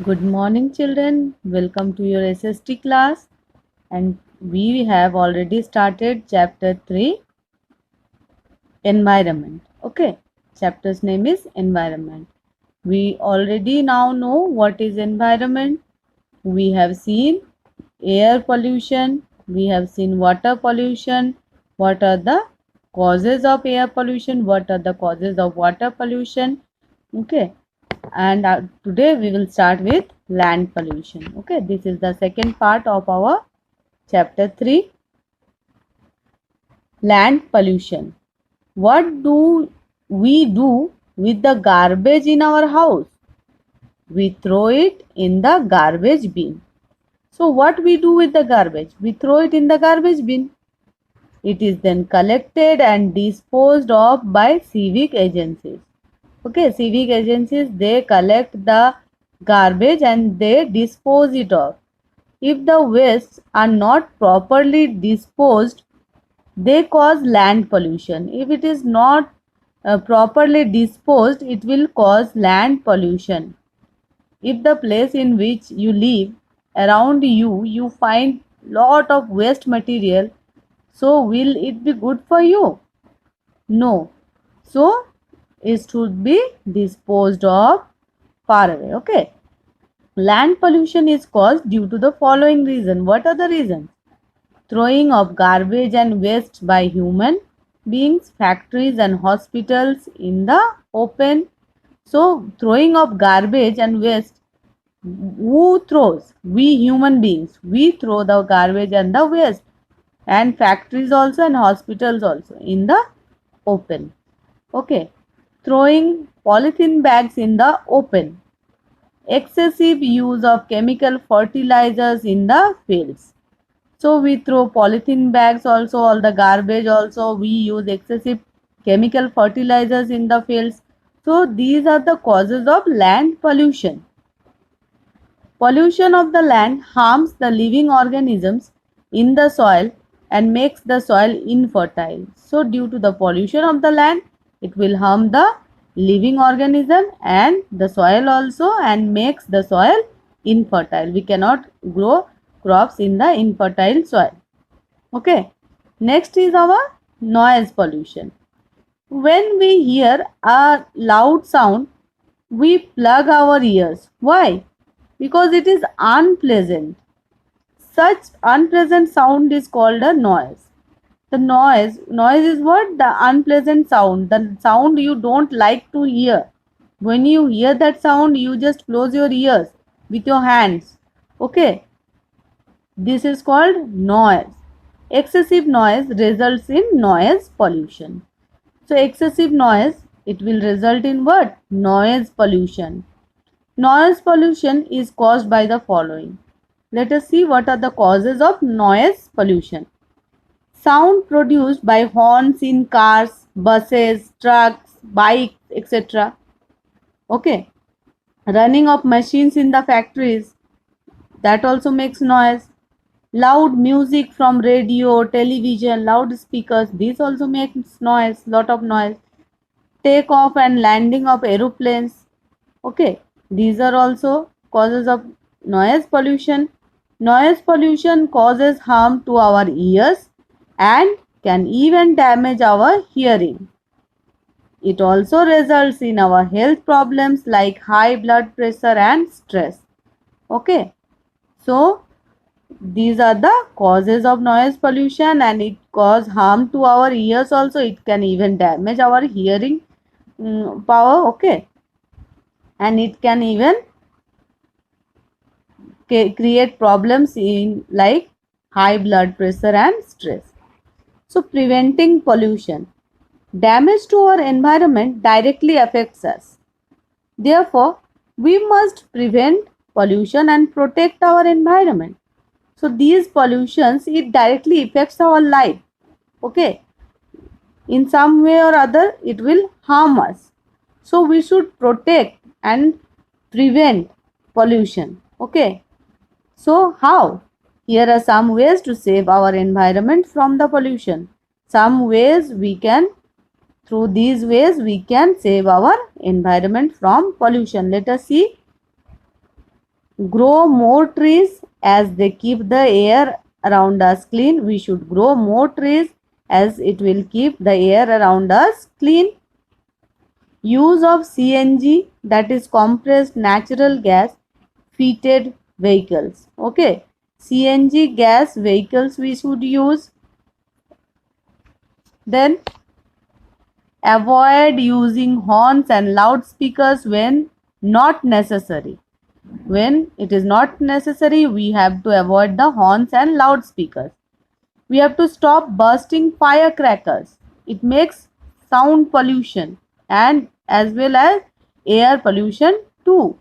Good morning, children. Welcome to your SST class. And we have already started chapter 3 Environment. Okay, chapter's name is Environment. We already now know what is environment. We have seen air pollution, we have seen water pollution, what are the causes of air pollution, what are the causes of water pollution. Okay, and today we will start with land pollution. Okay, this is the second part of our chapter 3 land pollution. What do we do with the garbage in our house? We throw it in the garbage bin. So what we do with the garbage? We throw it in the garbage bin. It is then collected and disposed of by civic agencies. Okay, civic agencies, they collect the garbage and they dispose it off. If the wastes are not properly disposed, they cause land pollution. If it is not properly disposed, it will cause land pollution. If the place in which you live, around you, you find lot of waste material, so will it be good for you? No. So it should be disposed of far away. Okay. Land pollution is caused due to the following reason. What are the reasons? Throwing of garbage and waste by human beings, factories and hospitals in the open. So throwing of garbage and waste, who throws? We human beings. We throw the garbage and the waste, and factories also and hospitals also in the open. Okay. Throwing polythene bags in the open. Excessive use of chemical fertilizers in the fields. So we throw polythene bags also, all the garbage also. We use excessive chemical fertilizers in the fields. So these are the causes of land pollution. Pollution of the land harms the living organisms in the soil and makes the soil infertile. So due to the pollution of the land, it will harm the living organism and the soil also and makes the soil infertile. We cannot grow crops in the infertile soil. Okay. Next is our noise pollution. When we hear a loud sound, we plug our ears. Why? Because it is unpleasant. Such unpleasant sound is called a noise. The noise is what? The unpleasant sound, the sound you don't like to hear. When you hear that sound, you just close your ears with your hands. Okay, this is called noise. Excessive noise results in noise pollution. So excessive noise, it will result in what? Noise pollution. Noise pollution is caused by the following. Let us see what are the causes of noise pollution. Sound produced by horns in cars, buses, trucks, bikes, etc. Okay. Running of machines in the factories, that also makes noise. Loud music from radio, television, loudspeakers, these also makes noise, lot of noise. Take off and landing of aeroplanes. Okay, these are also causes of noise pollution. Noise pollution causes harm to our ears and can even damage our hearing. It also results in our health problems like high blood pressure and stress. Okay, so these are the causes of noise pollution and it cause harm to our ears also. It can even damage our hearing power. Okay, and it can even create problems in like high blood pressure and stress. So preventing pollution. Damage to our environment directly affects us. Therefore, we must prevent pollution and protect our environment. So these pollutions, it directly affects our life. Okay. In some way or other, it will harm us. So we should protect and prevent pollution. Okay. So how? Here are some ways to save our environment from the pollution. Some ways we can, through these ways we can save our environment from pollution. Let us see. grow more trees as they keep the air around us clean. We should grow more trees as it will keep the air around us clean. Use of CNG, that is compressed natural gas fitted vehicles. Okay, CNG gas vehicles we should use. Then avoid using horns and loudspeakers when not necessary. When it is not necessary, we have to avoid the horns and loudspeakers. We have to stop bursting firecrackers. It makes sound pollution and as well as air pollution too.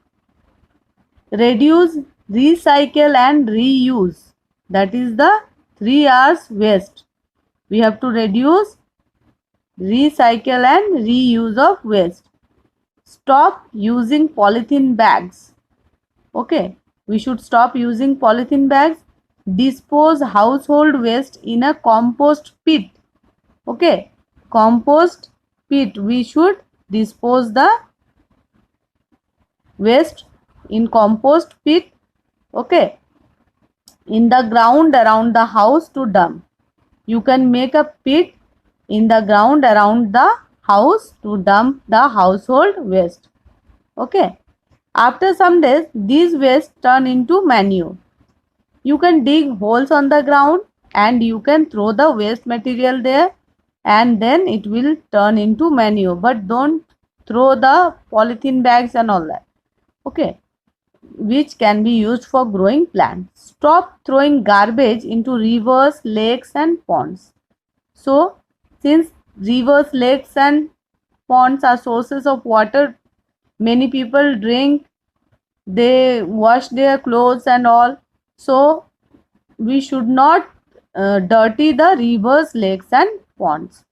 Reduce, recycle and reuse. That is the 3 R's waste. We have to reduce, recycle and reuse of waste. Stop using polythene bags. Okay, we should stop using polythene bags. Dispose household waste in a compost pit. Okay, compost pit. We should dispose the waste in compost pit. Okay, in the ground around the house to dump. You can make a pit in the ground around the house to dump the household waste. Okay, after some days these waste turn into manure. You can dig holes on the ground and you can throw the waste material there and then it will turn into manure, but don't throw the polythene bags and all that. Okay, which can be used for growing plants. Stop throwing garbage into rivers, lakes and ponds. So since rivers, lakes and ponds are sources of water, many people drink, they wash their clothes and all. So we should not dirty the rivers, lakes and ponds.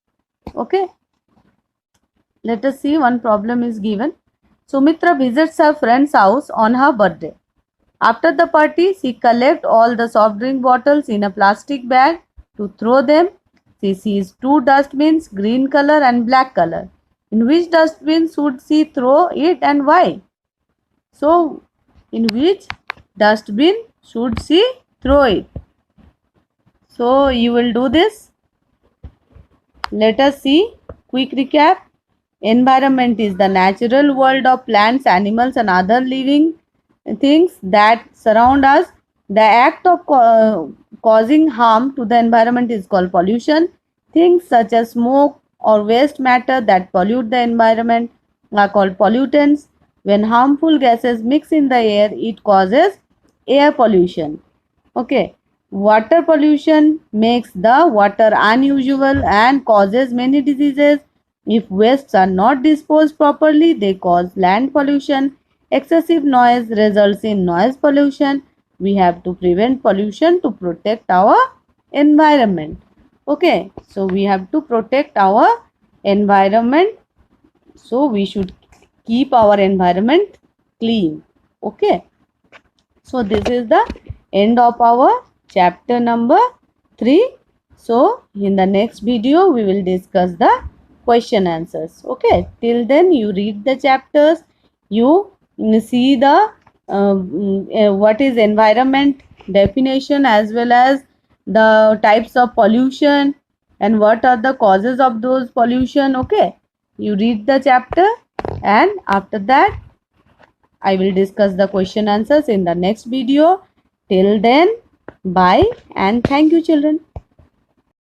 Okay, let us see, one problem is given. Sumitra visits her friend's house on her birthday. After the party, she collects all the soft drink bottles in a plastic bag to throw them. She sees two dustbins, green color and black color. In which dustbin should she throw it and why? So, in which dustbin should she throw it? So, you will do this. Let us see. Quick recap. Environment is the natural world of plants, animals and other living things that surround us. The act of causing harm to the environment is called pollution. Things such as smoke or waste matter that pollute the environment are called pollutants. When harmful gases mix in the air, it causes air pollution. Okay. Water pollution makes the water unusual and causes many diseases. If wastes are not disposed properly, they cause land pollution. Excessive noise results in noise pollution. We have to prevent pollution to protect our environment. Okay, so we have to protect our environment. So we should keep our environment clean. Okay, so this is the end of our chapter number 3. So in the next video we will discuss the question answers. Okay, till then you read the chapters, you see the what is environment definition as well as the types of pollution and what are the causes of those pollution. Okay, you read the chapter and after that I will discuss the question answers in the next video. Till then, bye and thank you children.